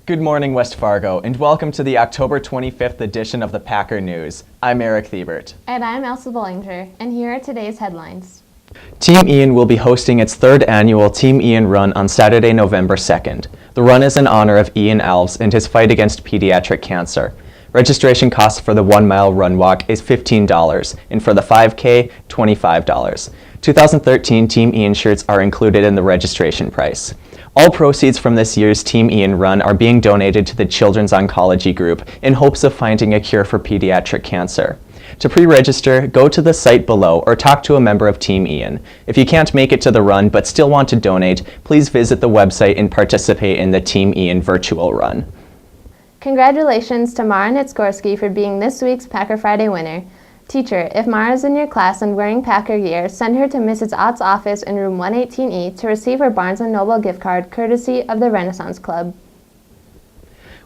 Good morning, West Fargo, and welcome to the October 25th edition of the Packer News. I'm Eric Thiebert. And I'm Elsa Bollinger, and here are today's headlines. Team Ian will be hosting its third annual Team Ian Run on Saturday, November 2nd. The run is in honor of Ian Alves and his fight against pediatric cancer. Registration cost for the 1 mile run walk is $15, and for the 5K, $25. 2013 Team Ian shirts are included in the registration price. All proceeds from this year's Team Ian Run are being donated to the Children's Oncology Group in hopes of finding a cure for pediatric cancer. To pre-register, go to the site below or talk to a member of Team Ian. If you can't make it to the run but still want to donate, please visit the website and participate in the Team Ian virtual run. Congratulations to Mara Nitskorsky for being this week's Packer Friday winner. Teacher, if Mara's in your class and wearing Packer gear, send her to Mrs. Ott's office in room 118E to receive her Barnes & Noble gift card courtesy of the Renaissance Club.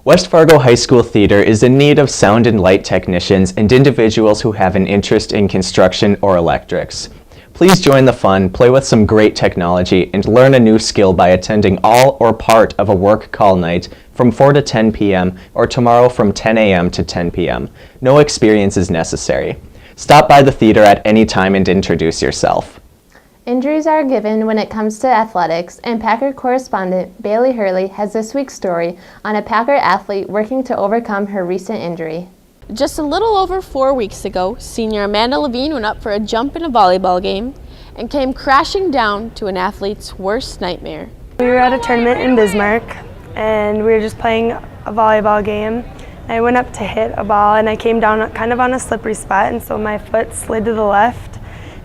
West Fargo High School Theater is in need of sound and light technicians and individuals who have an interest in construction or electrics. Please join the fun, play with some great technology, and learn a new skill by attending all or part of a work call night from 4 to 10 p.m. or tomorrow from 10 a.m. to 10 p.m. No experience is necessary. Stop by the theater at any time and introduce yourself. Injuries are given when it comes to athletics, and Packer correspondent Bailey Hurley has this week's story on a Packer athlete working to overcome her recent injury. Just a little over 4 weeks ago, senior Amanda Levine went up for a jump in a volleyball game and came crashing down to an athlete's worst nightmare. We were at a tournament in Bismarck, and we were just playing a volleyball game. I went up to hit a ball, and I came down kind of on a slippery spot, and so my foot slid to the left.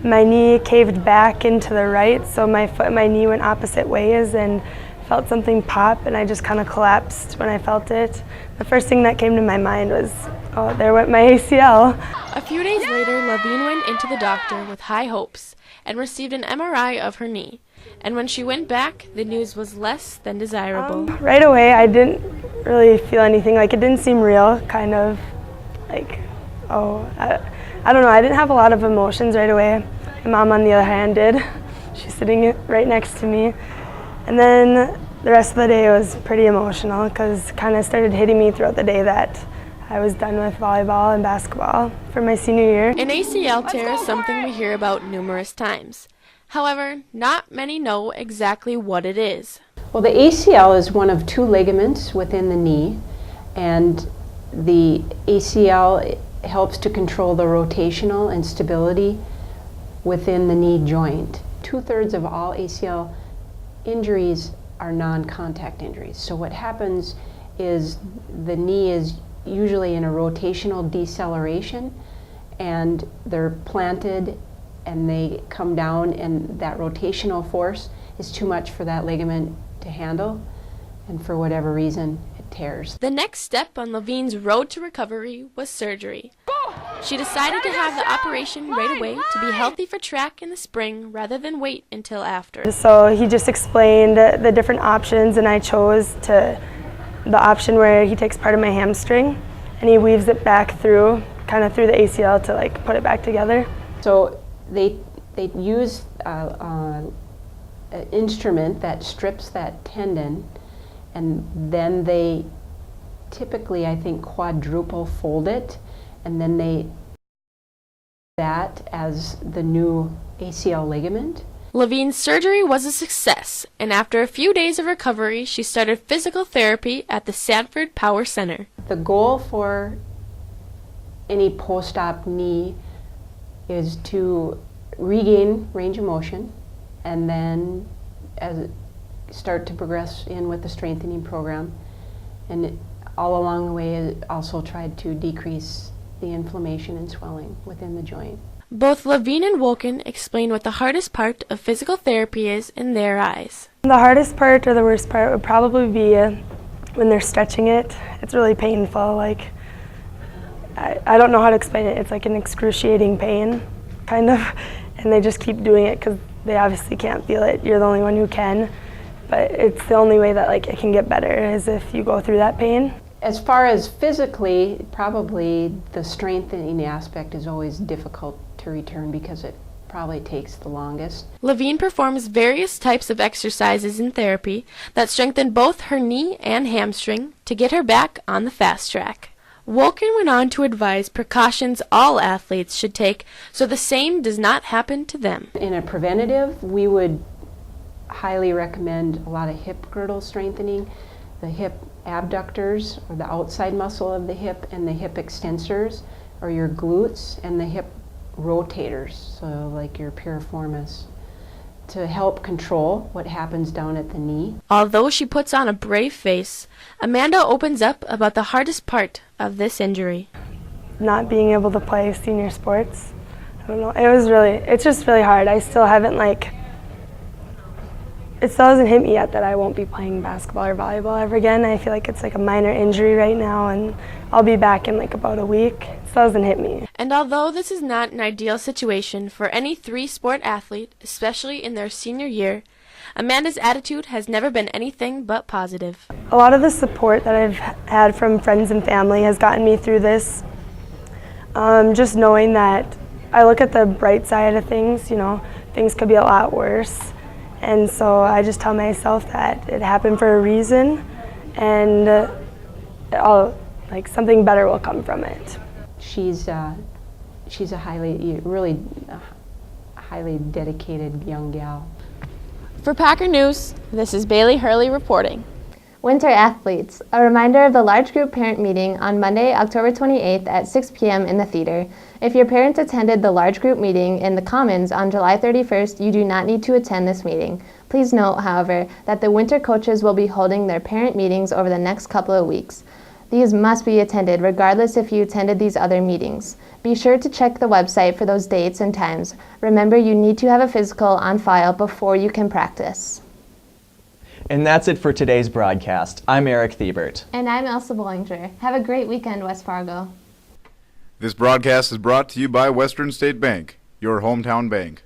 My knee caved back into the right, so my foot and my knee went opposite ways, and felt something pop, and I just kind of collapsed when I felt it. The first thing that came to my mind was, oh, there went my ACL. A few days later, Levine went into the doctor with high hopes and received an MRI of her knee. And when she went back, the news was less than desirable. Right away, I didn't really feel anything. Like, it didn't seem real, kind of like, I don't know. I didn't have a lot of emotions right away. My mom, on the other hand, did. She's sitting right next to me. And then the rest of the day was pretty emotional because it kind of started hitting me throughout the day that I was done with volleyball and basketball for my senior year. An ACL tear is something we hear about numerous times. However, not many know exactly what it is. Well, the ACL is one of two ligaments within the knee, and the ACL helps to control the rotational and stability within the knee joint. 2/3 of all ACL injuries are non-contact injuries. So what happens is the knee is usually in a rotational deceleration, and they're planted and they come down, and that rotational force is too much for that ligament to handle, and for whatever reason it tears. The next step on Levine's road to recovery was surgery. She decided to have the operation right away to be healthy for track in the spring rather than wait until after. So he just explained the different options, and I chose the option where he takes part of my hamstring and he weaves it back through, kind of through the ACL to like put it back together. So they use an instrument that strips that tendon, and then they typically, I think, quadruple fold it, and then they that as the new ACL ligament. Levine's surgery was a success, and after a few days of recovery, she started physical therapy at the Sanford Power Center. The goal for any post-op knee is to regain range of motion, and then start to progress in with the strengthening program, and all along the way also tried to decrease the inflammation and swelling within the joint. Both Levine and Wolken explain what the hardest part of physical therapy is in their eyes. The hardest part or the worst part would probably be when they're stretching it. It's really painful. Like, I don't know how to explain it. It's like an excruciating pain, kind of, and they just keep doing it because they obviously can't feel it. You're the only one who can, but it's the only way that like it can get better is if you go through that pain. As far as physically, probably the strengthening aspect is always difficult to return because it probably takes the longest. Levine performs various types of exercises in therapy that strengthen both her knee and hamstring, to get her back on the fast track. Wolken went on to advise precautions all athletes should take so the same does not happen to them. In a preventative, we would highly recommend a lot of hip girdle strengthening, the hip abductors, or the outside muscle of the hip, and the hip extensors, or your glutes, and the hip rotators, so like your piriformis, to help control what happens down at the knee. Although she puts on a brave face, Amanda opens up about the hardest part of this injury. Not being able to play senior sports, I don't know, it's just really hard. I still haven't it still hasn't hit me yet that I won't be playing basketball or volleyball ever again. I feel like it's like a minor injury right now, and I'll be back in about a week. It still hasn't hit me. And although this is not an ideal situation for any three-sport athlete, especially in their senior year, Amanda's attitude has never been anything but positive. A lot of the support that I've had from friends and family has gotten me through this. Just knowing that I look at the bright side of things, things could be a lot worse. And so I just tell myself that it happened for a reason, and something better will come from it. She's a highly dedicated young gal. For Packer News, this is Bailey Hurley reporting. Winter athletes, a reminder of the large group parent meeting on Monday, October 28th at 6 p.m. in the theater. If your parent attended the large group meeting in the Commons on July 31st, you do not need to attend this meeting. Please note, however, that the winter coaches will be holding their parent meetings over the next couple of weeks. These must be attended regardless if you attended these other meetings. Be sure to check the website for those dates and times. Remember, you need to have a physical on file before you can practice. And that's it for today's broadcast. I'm Eric Thiebert. And I'm Elsa Bollinger. Have a great weekend, West Fargo. This broadcast is brought to you by Western State Bank, your hometown bank.